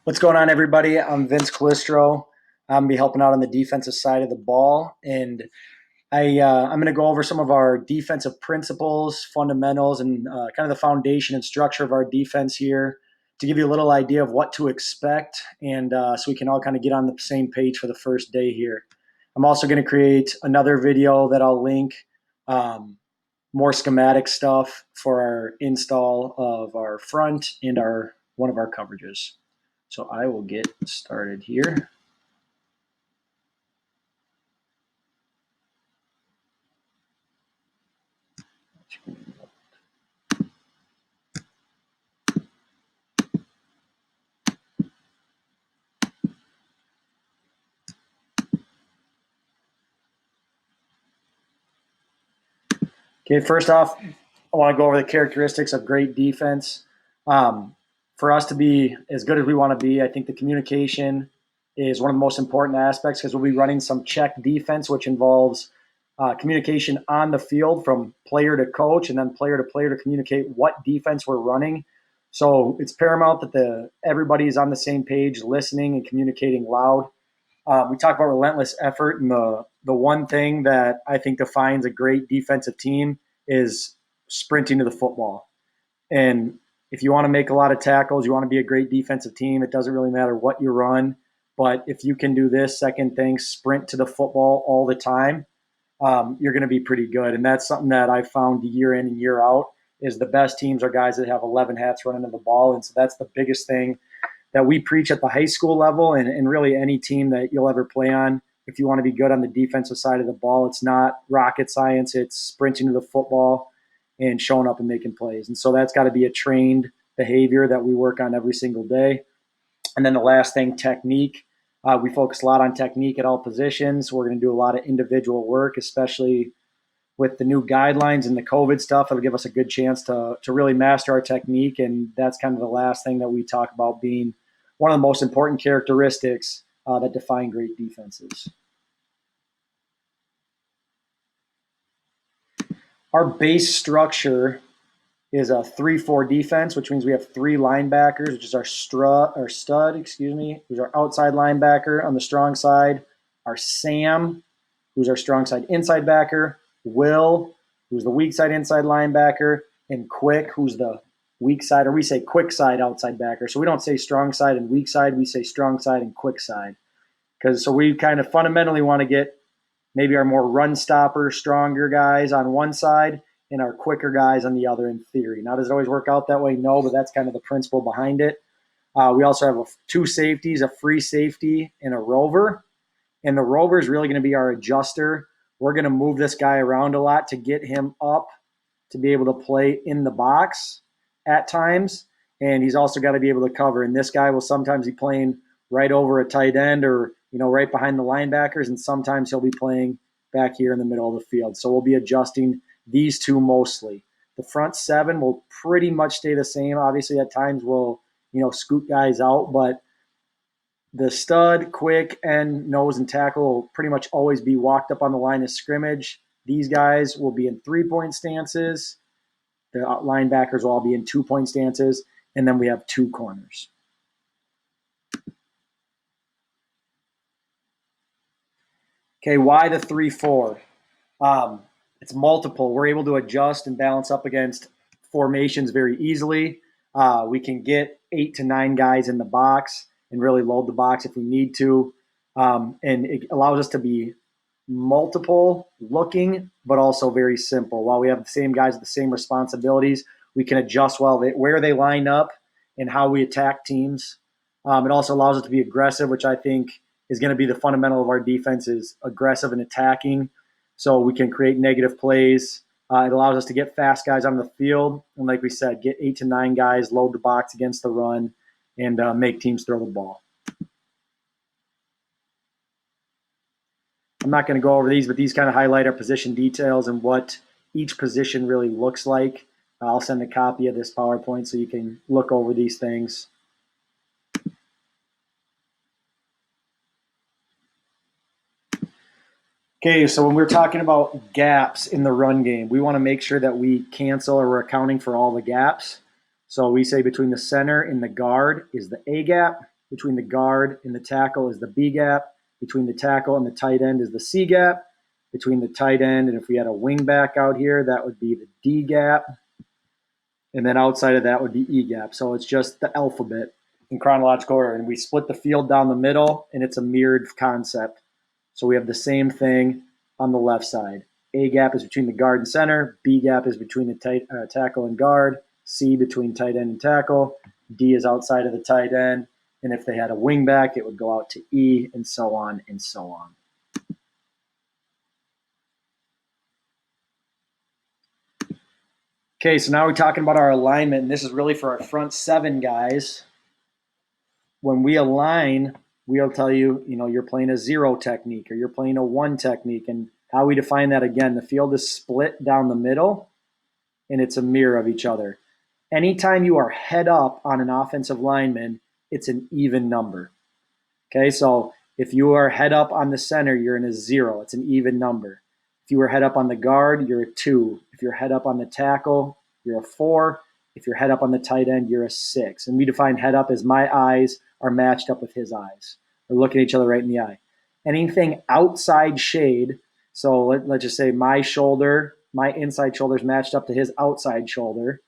What's going on, everybody? I'm Vince Calistro. I'm going to be helping out on the defensive side of the ball, and I'm going to go over some of our defensive principles, fundamentals, and kind of the foundation and structure of our defense here to give you a little idea of what to expect, and so we can all kind of get on the same page for the first day here. I'm also going to create another video that I'll link, more schematic stuff for our install of our front and our one of our coverages. So I will get started here. Okay, first off, I want to go over the characteristics of great defense. For us to be as good as we want to be, I think the communication is one of the most important aspects because we'll be running some check defense, which involves communication on the field from player to coach and then player to communicate what defense we're running. So it's paramount that everybody's on the same page, listening and communicating loud. We talk about relentless effort, and the one thing that I think defines a great defensive team is sprinting to the football. And if you want to make a lot of tackles, you want to be a great defensive team. It doesn't really matter what you run, but if you can do this second thing, sprint to the football all the time, you're going to be pretty good. And that's something that I've found year in and year out is the best teams are guys that have 11 hats running to the ball. And so that's the biggest thing that we preach at the high school level and really any team that you'll ever play on. If you want to be good on the defensive side of the ball, it's not rocket science. It's sprinting to the football and showing up and making plays. And so that's got to be a trained behavior that we work on every single day. And then the last thing, technique. We focus a lot on technique at all positions. We're going to do a lot of individual work, especially with the new guidelines and the COVID stuff. It'll give us a good chance to really master our technique. And that's kind of the last thing that we talk about being one of the most important characteristics that define great defenses. Our base structure is a 3-4 defense, which means we have 3 linebackers, which is our stud, who's our outside linebacker on the strong side, our Sam, who's our strong side inside backer, Will, who's the weak side inside linebacker, and Quick, who's the weak side, or we say quick side outside backer. So we don't say strong side and weak side, we say strong side and quick side. So we kind of fundamentally want to get maybe our more run stopper, stronger guys on one side and our quicker guys on the other in theory. Now, does it always work out that way? No, but that's kind of the principle behind it. We also have 2 safeties, a free safety and a rover. And the rover is really going to be our adjuster. We're going to move this guy around a lot to get him up to be able to play in the box at times. And he's also got to be able to cover. And this guy will sometimes be playing right over a tight end or, right behind the linebackers. And sometimes he'll be playing back here in the middle of the field. So we'll be adjusting these 2 mostly. The front 7 will pretty much stay the same. Obviously, at times we'll, scoot guys out, but the stud, quick, end, nose, and tackle will pretty much always be walked up on the line of scrimmage. These guys will be in 3-point stances. The linebackers will all be in 2-point stances, and then we have 2 corners. Okay, why the 3-4? It's multiple. We're able to adjust and balance up against formations very easily. We can get 8 to 9 guys in the box and really load the box if we need to. And it allows us to be multiple looking, but also very simple. While we have the same guys with the same responsibilities, we can adjust where they line up and how we attack teams. It also allows us to be aggressive, which I think is going to be the fundamental of our defense is aggressive and attacking. So we can create negative plays. It allows us to get fast guys on the field. And like we said, get 8 to 9 guys, load the box against the run, and make teams throw the ball. I'm not going to go over these, but these kind of highlight our position details and what each position really looks like. I'll send a copy of this PowerPoint so you can look over these things. Okay, so when we're talking about gaps in the run game, we want to make sure that we cancel or we're accounting for all the gaps. So we say between the center and the guard is the A gap, between the guard and the tackle is the B gap. Between the tackle and the tight end is the C gap. Between the tight end, and if we had a wing back out here, that would be the D gap. And then outside of that would be E gap. So it's just the alphabet in chronological order. And we split the field down the middle, and it's a mirrored concept. So we have the same thing on the left side. A gap is between the guard and center. B gap is between the tackle and guard. C between tight end and tackle. D is outside of the tight end. And if they had a wing back, it would go out to E, and so on and so on. Okay, so now we're talking about our alignment, and this is really for our front seven guys. When we align, we'll tell you, you're playing a 0 technique or you're playing a 1 technique. And how we define that, again, the field is split down the middle, and it's a mirror of each other. Anytime you are head up on an offensive lineman, it's an even number. Okay, so if you are head up on the center, you're in a 0. It's an even number. If you were head up on the guard, you're a 2. If you're head up on the tackle, you're a 4. If you're head up on the tight end, you're a 6. And we define head up as my eyes are matched up with his eyes. We're looking at each other right in the eye. Anything outside shade, so let's just say my shoulder, my inside shoulder is matched up to his outside shoulder,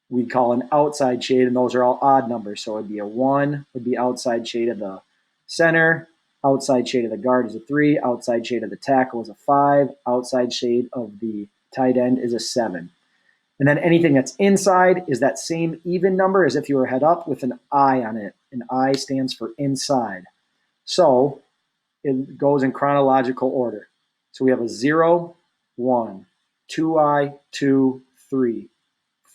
we call an outside shade, and those are all odd numbers. So it would be a 1, would be outside shade of the center, outside shade of the guard is a 3, outside shade of the tackle is a 5, outside shade of the tight end is a 7. And then anything that's inside is that same even number as if you were head up with an I on it. An I stands for inside. So it goes in chronological order. So we have a 0, 1, 2I, 2, 3,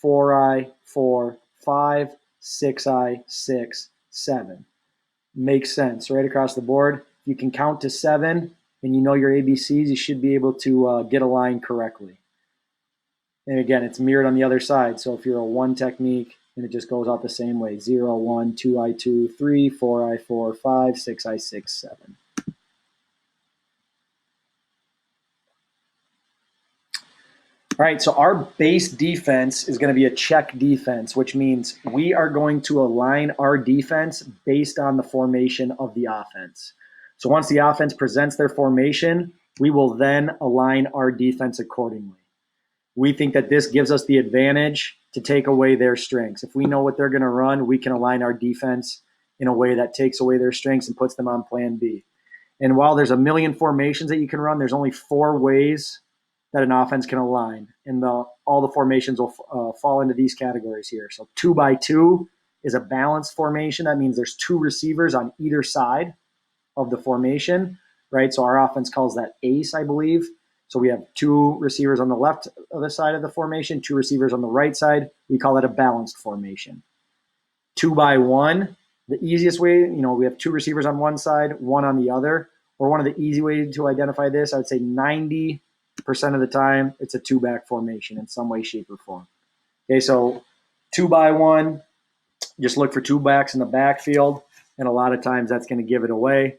4I, 4, 5, 6I, 6, 7. Makes sense right across the board. If you can count to 7 and you know your ABCs, you should be able to get a line correctly. And again, it's mirrored on the other side. So if you're a 1 technique, and it just goes out the same way, 0, 1, 2I, 2, 3, 4I, 4, 5, 6I, 6, 7. All right, so our base defense is going to be a check defense, which means we are going to align our defense based on the formation of the offense. So once the offense presents their formation, we will then align our defense accordingly. We think that this gives us the advantage to take away their strengths. If we know what they're going to run, we can align our defense in a way that takes away their strengths and puts them on plan B. And while there's a million formations that you can run, there's only 4 ways that an offense can align. And all the formations will fall into these categories here. So 2x2 is a balanced formation. That means there's 2 receivers on either side of the formation, right? So our offense calls that ace, I believe. So we have 2 receivers on the left of the side of the formation, 2 receivers on the right side. We call that a balanced formation. 2x1, the easiest way, we have 2 receivers on one side, 1 on the other. Or one of the easy ways to identify this, I would say 90% of the time, it's a 2-back formation in some way, shape, or form. Okay, so 2x1, just look for 2 backs in the backfield, and a lot of times that's going to give it away.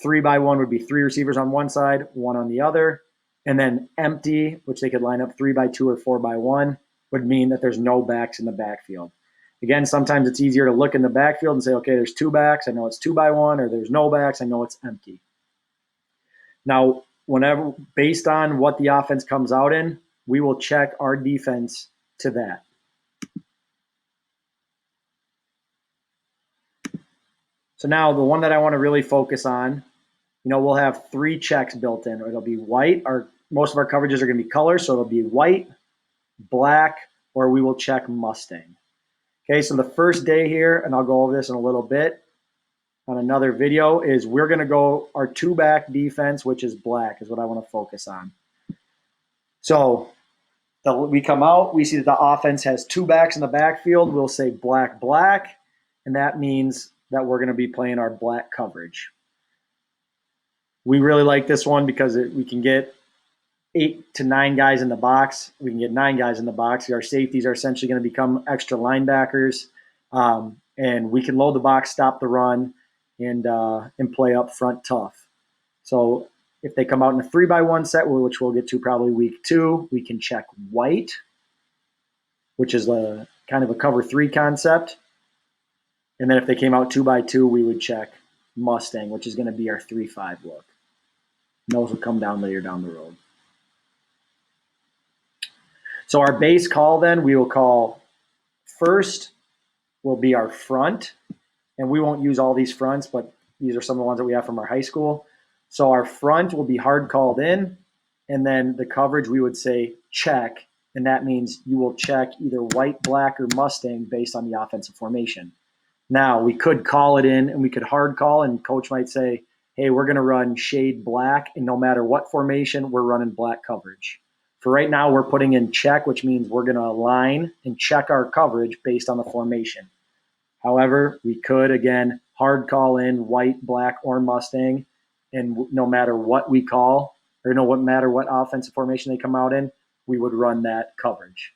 3x1 would be 3 receivers on one side, 1 on the other. And then empty, which they could line up 3x2 or 4x1, would mean that there's no backs in the backfield. Again, sometimes it's easier to look in the backfield and say, okay, there's 2 backs, I know it's 2x1, or there's no backs, I know it's empty. Now, whenever, based on what the offense comes out in, we will check our defense to that. So now the one that I want to really focus on, we'll have 3 checks built in. It'll be white. Most of our coverages are going to be color, so it'll be white, black, or we will check Mustang. Okay, so the first day here, and I'll go over this in a little bit on another video, is we're going to go our 2-back defense, which is black, is what I want to focus on. So we come out, we see that the offense has 2 backs in the backfield. We'll say black, black, and that means that we're going to be playing our black coverage. We really like this one because we can get 8 to 9 guys in the box. We can get 9 guys in the box. Our safeties are essentially going to become extra linebackers, and we can load the box, stop the run, and play up front tough. So if they come out in a 3x1 set, which we'll get to probably week 2, we can check white, which is a kind of a cover 3 concept. And then if they came out 2x2, we would check Mustang, which is going to be our 3-5 look. And those will come down later down the road. So our base call then, we will call first will be our front. And we won't use all these fronts, but these are some of the ones that we have from our high school. So our front will be hard called in, and then the coverage we would say check, and that means you will check either white, black, or Mustang based on the offensive formation. Now, we could call it in and we could hard call, and coach might say, hey, we're going to run shade black, and no matter what formation, we're running black coverage. For right now, we're putting in check, which means we're going to align and check our coverage based on the formation. However, we could, again, hard call in white, black, or Mustang, and no matter what we call, or no matter what offensive formation they come out in, we would run that coverage.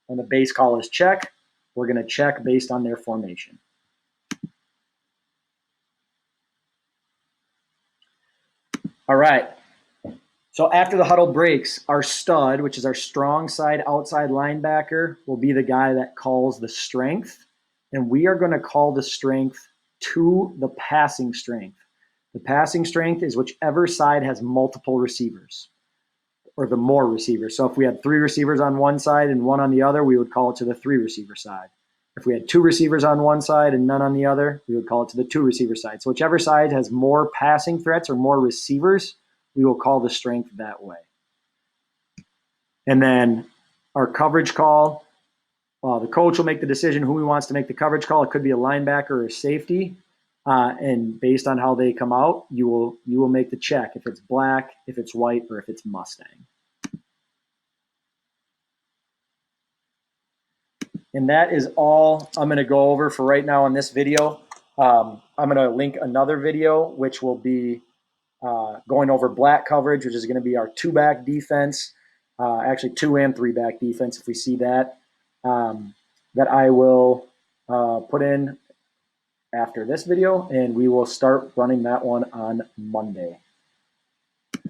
When the base call is check, we're going to check based on their formation. All right. So after the huddle breaks, our stud, which is our strong side outside linebacker, will be the guy that calls the strength. And we are going to call the strength to the passing strength. The passing strength is whichever side has multiple receivers, or the more receivers. So if we had 3 receivers on one side and 1 on the other, we would call it to the 3 receiver side. If we had 2 receivers on one side and none on the other, we would call it to the 2 receiver side. So whichever side has more passing threats or more receivers, we will call the strength that way. And then our coverage call, the coach will make the decision who he wants to make the coverage call. It could be a linebacker or a safety. And based on how they come out, you will make the check if it's black, if it's white, or if it's Mustang. And that is all I'm going to go over for right now in this video. I'm going to link another video, which will be going over black coverage, which is going to be our 2-back defense, actually 2 and 3-back defense if we see that, that I will put in after this video, and we will start running that one on Monday.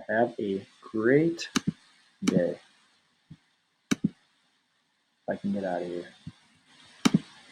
Have a great day. If I can get out of here.